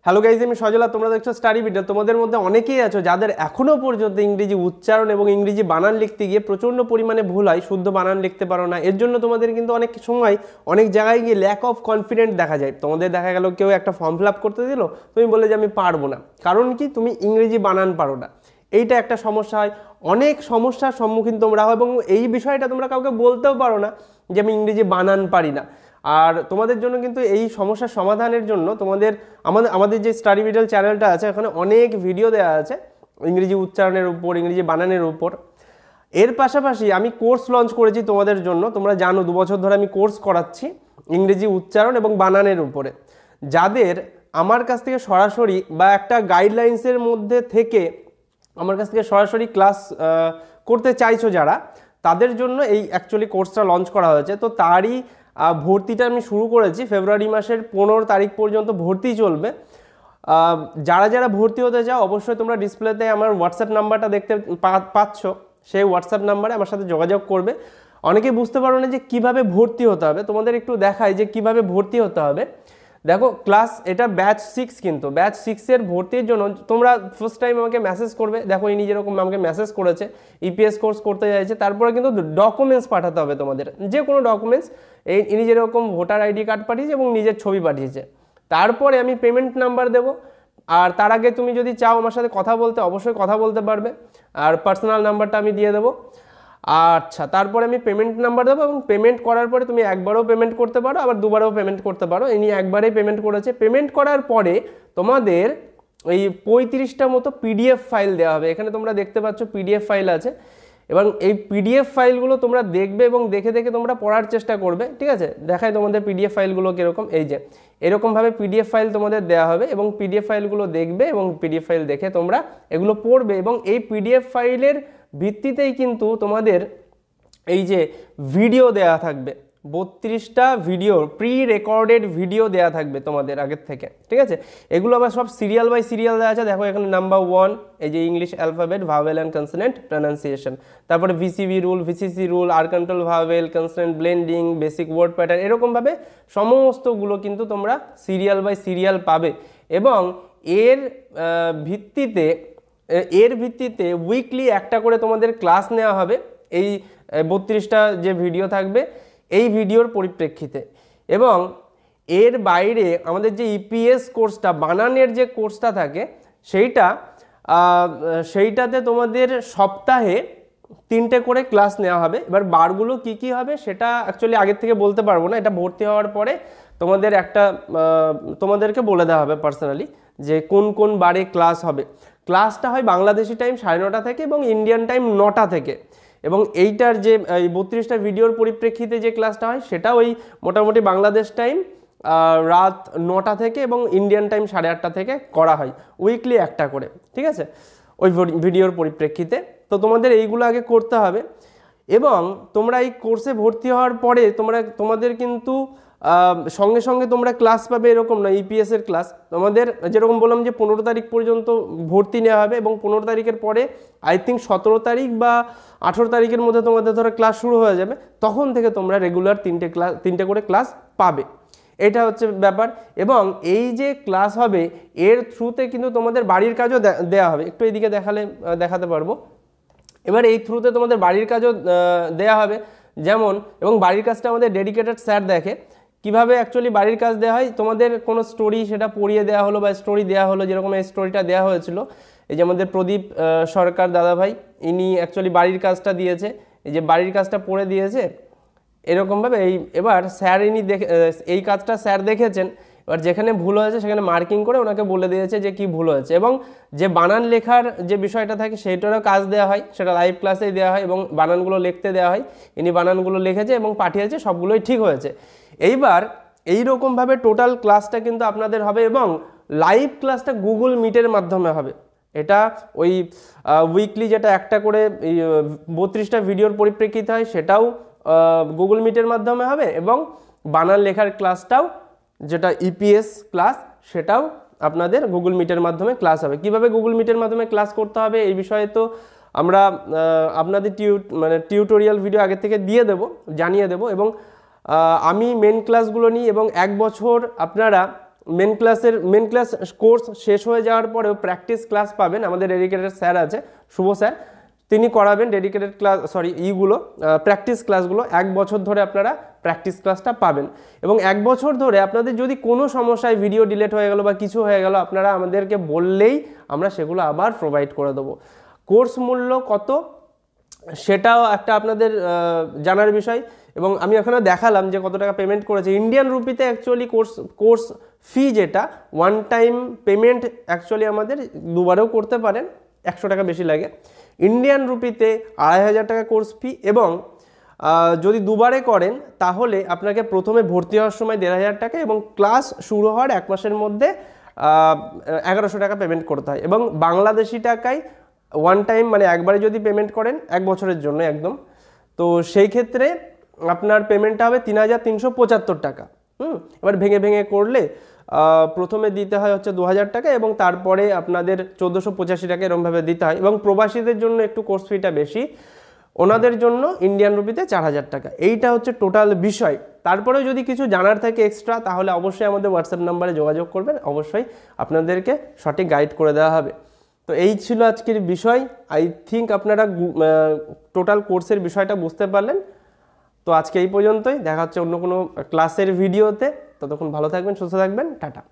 Hello guys, আমি সজলা। তোমরা দেখছো স্টাডি ভিডিও। তোমাদের মধ্যে অনেকেই আছো যাদের এখনো পর্যন্ত ইংরেজি উচ্চারণ এবং ইংরেজি বানান লিখতে গিয়ে প্রচণ্ড পরিমাণে ভুল হয়, শুদ্ধ বানান লিখতে পারো না। এর জন্য তোমাদের কিন্তু অনেক সময় অনেক জায়গায় গিয়ে ল্যাক অফ কনফিডেন্ট দেখা যায়। তোমাদের দেখা গেল কেউ একটা ফর্ম ফিল আপ করতে দিল, তুমি বললে যে আমি পারবো না। কারণ কি? তুমি ইংরেজি বানান পারো না। এইটা একটা সমস্যা হয়। অনেক সমস্যার সম্মুখীন তোমরা হয় এবং এই বিষয়টা তোমরা কাউকে বলতেও পারো না যে আমি ইংরেজি বানান পারি না। আর তোমাদের জন্য কিন্তু এই সমস্যার সমাধানের জন্য তোমাদের আমাদের যে স্টাডি ভিডিও চ্যানেলটা আছে, এখানে অনেক ভিডিও দেওয়া আছে ইংরেজি উচ্চারণের উপর, ইংরেজি বানানের উপর। এর পাশাপাশি আমি কোর্স লঞ্চ করেছি তোমাদের জন্য। তোমরা জানো 2 বছর ধরে আমি কোর্স করাচ্ছি ইংরেজি উচ্চারণ এবং বানানের উপরে। যাদের আমার কাছ থেকে সরাসরি বা একটা গাইডলাইন্সের মধ্যে থেকে আমার কাছ থেকে সরাসরি ক্লাস করতে চাইছো যারা, তাদের জন্য এই অ্যাকচুয়ালি কোর্সটা লঞ্চ করা হয়েছে। তো তারই ভর্তিটা আমি শুরু করেছি। ফেব্রুয়ারি মাসের 15 তারিখ পর্যন্ত ভর্তি চলবে। যারা যারা ভর্তি হতে চাও অবশ্যই তোমরা ডিসপ্লেতে আমার হোয়াটসঅ্যাপ নাম্বারটা দেখতে পাচ্ছ, সেই হোয়াটসঅ্যাপ নাম্বারে আমার সাথে যোগাযোগ করবে। অনেকে বুঝতে পারো না যে কিভাবে ভর্তি হতে হবে, তোমাদের একটু দেখাই যে কিভাবে ভর্তি হতে হবে। দেখো, ক্লাস এটা ব্যাচ 6, কিন্তু ব্যাচ 6-এর ভর্তির জন্য তোমরা ফার্স্ট টাইম আমাকে মেসেজ করবে। দেখো, ইনি যেরকম আমাকে মেসেজ করেছে, ইপিএস কোর্স করতে চাইছে, তারপরে কিন্তু ডকুমেন্টস পাঠাতে হবে তোমাদের, যে কোনো ডকুমেন্টস। ইনি যেরকম ভোটার আইডি কার্ড পাঠিয়েছে এবং নিজের ছবি পাঠিয়েছে। তারপরে আমি পেমেন্ট নাম্বার দেবো। আর তার আগে তুমি যদি চাও আমার সাথে কথা বলতে, অবশ্যই কথা বলতে পারবে। আর পার্সোনাল নাম্বারটা আমি দিয়ে দেবো। আচ্ছা, তারপরে আমি পেমেন্ট নাম্বার দেবো এবং পেমেন্ট করার পরে তুমি একবারও পেমেন্ট করতে পারো, আবার দুবারও পেমেন্ট করতে পারো। ইনি একবারেই পেমেন্ট করেছে। পেমেন্ট করার পরে তোমাদের এই 35টা মতো পিডিএফ ফাইল দেওয়া হবে। এখানে তোমরা দেখতে পাচ্ছ পিডিএফ ফাইল আছে, এবং এই পিডিএফ ফাইলগুলো তোমরা দেখবে এবং দেখে দেখে তোমরা পড়ার চেষ্টা করবে। ঠিক আছে, দেখায় তোমাদের পিডিএফ ফাইলগুলো কীরকম। এই যে এরকমভাবে পিডিএফ ফাইল তোমাদের দেওয়া হবে এবং পিডিএফ ফাইলগুলো দেখবে এবং পিডিএফ ফাইল দেখে তোমরা এগুলো পড়বে। এবং এই পিডিএফ ফাইলের ভিত্তিতেই কিন্তু তোমাদের এই যে ভিডিও দেয়া থাকবে, 32টা ভিডিও, প্রি রেকর্ডেড ভিডিও দেয়া থাকবে তোমাদের আগের থেকে। ঠিক আছে, এগুলো আবার সব সিরিয়াল বাই সিরিয়াল দেওয়া আছে। দেখো, এখানে নাম্বার 1 এই যে English alphabet, vowel and consonant pronunciation, তারপরে ভিসিভি রুল, ভিসিসি রুল, আর control vowel, consonant blending, basic word pattern, এরকমভাবে সমস্তগুলো কিন্তু তোমরা সিরিয়াল বাই সিরিয়াল পাবে। এবং এর ভিত্তিতে উইকলি একটা করে তোমাদের ক্লাস নেওয়া হবে এই 32টা যে ভিডিও থাকবে এই ভিডিওর পরিপ্রেক্ষিতে। এবং এর বাইরে আমাদের যে ইপিএস কোর্সটা, বানানের যে কোর্সটা থাকে, সেইটাতে তোমাদের সপ্তাহে 3টে করে ক্লাস নেওয়া হবে। এবার বারগুলো কি কি হবে সেটা অ্যাকচুয়ালি আগের থেকে বলতে পারবো না, এটা ভর্তি হওয়ার পরে তোমাদেরকে বলে দেওয়া হবে পার্সোনালি যে কোন কোন বারে ক্লাস হবে। ক্লাসটা হয় বাংলাদেশি টাইম 9:30 থেকে এবং ইন্ডিয়ান টাইম 9টা থেকে। এবং এইটার যে এই 32টা ভিডিওর পরিপ্রেক্ষিতে যে ক্লাসটা হয় সেটা ওই মোটামুটি বাংলাদেশ টাইম রাত 9টা থেকে এবং ইন্ডিয়ান টাইম 8:30 থেকে করা হয়, উইকলি একটা করে। ঠিক আছে, ওই ভিডিওর পরিপ্রেক্ষিতে। তো তোমাদের এইগুলো আগে করতে হবে। এবং তোমরা এই কোর্সে ভর্তি হওয়ার পরে তোমাদের কিন্তু সঙ্গে সঙ্গে তোমরা ক্লাস পাবে এরকম না। ইপিএসের ক্লাস তোমাদের যেরকম বললাম যে 15 তারিখ পর্যন্ত ভর্তি নেওয়া হবে এবং 15 তারিখের পরে আই থিঙ্ক 17 তারিখ বা 18 তারিখের মধ্যে তোমাদের ধরো ক্লাস শুরু হয়ে যাবে। তখন থেকে তোমরা রেগুলার 3টে করে ক্লাস পাবে। এটা হচ্ছে ব্যাপার। এবং এই যে ক্লাস হবে এর থ্রুতে কিন্তু তোমাদের বাড়ির কাজও দেওয়া হবে। একটু এইদিকে দেখাতে পারবো। এবার এই থ্রুতে তোমাদের বাড়ির কাজও দেওয়া হবে। যেমন, এবং বাড়ির কাজটা আমাদের ডেডিকেটেড স্যার দেখে কিভাবে অ্যাকচুয়ালি বাড়ির কাজ দেওয়া হয়। তোমাদের কোনো স্টোরি সেটা পড়িয়ে দেওয়া হলো বা স্টোরি দেওয়া হলো, যেরকম এই স্টোরিটা দেওয়া হয়েছিল। এই যে আমাদের প্রদীপ সরকার দাদাভাই, ইনি অ্যাকচুয়ালি বাড়ির কাজটা দিয়েছে, এই যে বাড়ির কাজটা পড়ে দিয়েছে এরকমভাবে। এবার স্যার এই কাজটা স্যার দেখেছেন। এবার যেখানে ভুল হয়েছে সেখানে মার্কিং করে ওনাকে বলে দিয়েছে যে কি ভুল হয়েছে। এবং যে বানান লেখার যে বিষয়টা থাকে সেইটারও কাজ দেওয়া হয়, সেটা লাইভ ক্লাসেই দেওয়া হয় এবং বানানগুলো লিখতে দেওয়া হয়। ইনি বানানগুলো লিখেছে এবং পাঠিয়েছে, সবগুলোই ঠিক হয়েছে। এইবার এইরকমভাবে টোটাল ক্লাসটা কিন্তু আপনাদের হবে এবং লাইভ ক্লাসটা গুগল মিটের মাধ্যমে হবে। এটা ওই উইকলি যেটা একটা করে 32টা ভিডিওর পরিপ্রেক্ষিতে হয় সেটাও গুগল মিটের মাধ্যমে হবে এবং বানান লেখার ক্লাসটাও যেটা ইপিএস ক্লাস সেটাও আপনাদের গুগল মিটের মাধ্যমে ক্লাস হবে। কিভাবে গুগল মিটের মাধ্যমে ক্লাস করতে হবে এই বিষয়ে তো আমরা আপনাদের টিউটোরিয়াল ভিডিও আগে থেকে জানিয়ে দেব। এবং আমি মেন ক্লাসগুলো নিই এবং 1 বছর আপনারা মেন ক্লাস কোর্স শেষ হয়ে যাওয়ার পরেও প্র্যাকটিস ক্লাস পাবেন। আমাদের ডেডিকেটেড স্যার আছে, শুভ স্যার, তিনি করাবেন ডেডিকেটেড ক্লাস প্র্যাকটিস ক্লাসগুলো। 1 বছর ধরে আপনারা প্র্যাকটিস ক্লাসটা পাবেন এবং 1 বছর ধরে আপনাদের যদি কোনো সমস্যায় ভিডিও ডিলিট হয়ে গেল বা কিছু হয়ে গেল, আপনারা আমাদেরকে বললেই আমরা সেগুলো আবার প্রোভাইড করে দেবো। কোর্স মূল্য কত সেটাও একটা আপনাদের জানার বিষয়, এবং আমি এখানে দেখালাম যে কত টাকা পেমেন্ট করেছে। ইন্ডিয়ান রুপিতে অ্যাকচুয়ালি কোর্স ফি যেটা ওয়ান টাইম পেমেন্ট অ্যাকচুয়ালি আমাদের দুবারেও করতে পারেন, 100 টাকা বেশি লাগে। ইন্ডিয়ান রুপিতে 2500 টাকা কোর্স ফি, এবং যদি দুবারে করেন তাহলে আপনাকে প্রথমে ভর্তি হওয়ার সময় 1500 টাকা এবং ক্লাস শুরু হওয়ার 1 মাসের মধ্যে 1100 টাকা পেমেন্ট করতে হয়। এবং বাংলাদেশি টাকায় ওয়ান টাইম মানে একবারে যদি পেমেন্ট করেন 1 বছরের জন্য একদম, তো সেই ক্ষেত্রে আপনার পেমেন্টটা হবে 3375 টাকা। এবার ভেঙে ভেঙে করলে প্রথমে দিতে হয় হচ্ছে 2000 টাকা এবং তারপরে আপনাদের 1485 টাকা এরকমভাবে দিতে হয়। এবং প্রবাসীদের জন্য একটু কোর্স ফিটা বেশি, ওনাদের জন্য ইন্ডিয়ান রুপিতে 4000 টাকা। এইটা হচ্ছে টোটাল বিষয়। তারপরে যদি কিছু জানার থাকে এক্সট্রা তাহলে অবশ্যই আমাদের হোয়াটসঅ্যাপ নাম্বারে যোগাযোগ করবেন, অবশ্যই আপনাদেরকে সঠিক গাইড করে দেওয়া হবে। তো এই ছিল আজকের বিষয়। আই থিঙ্ক আপনারা টোটাল কোর্সের বিষয়টা বুঝতে পারলেন। তো আজকে এই পর্যন্তই, দেখা হচ্ছে অন্য কোনো ক্লাসের ভিডিওতে। ততক্ষণ ভালো থাকবেন, সুস্থ থাকবেন, টাটা।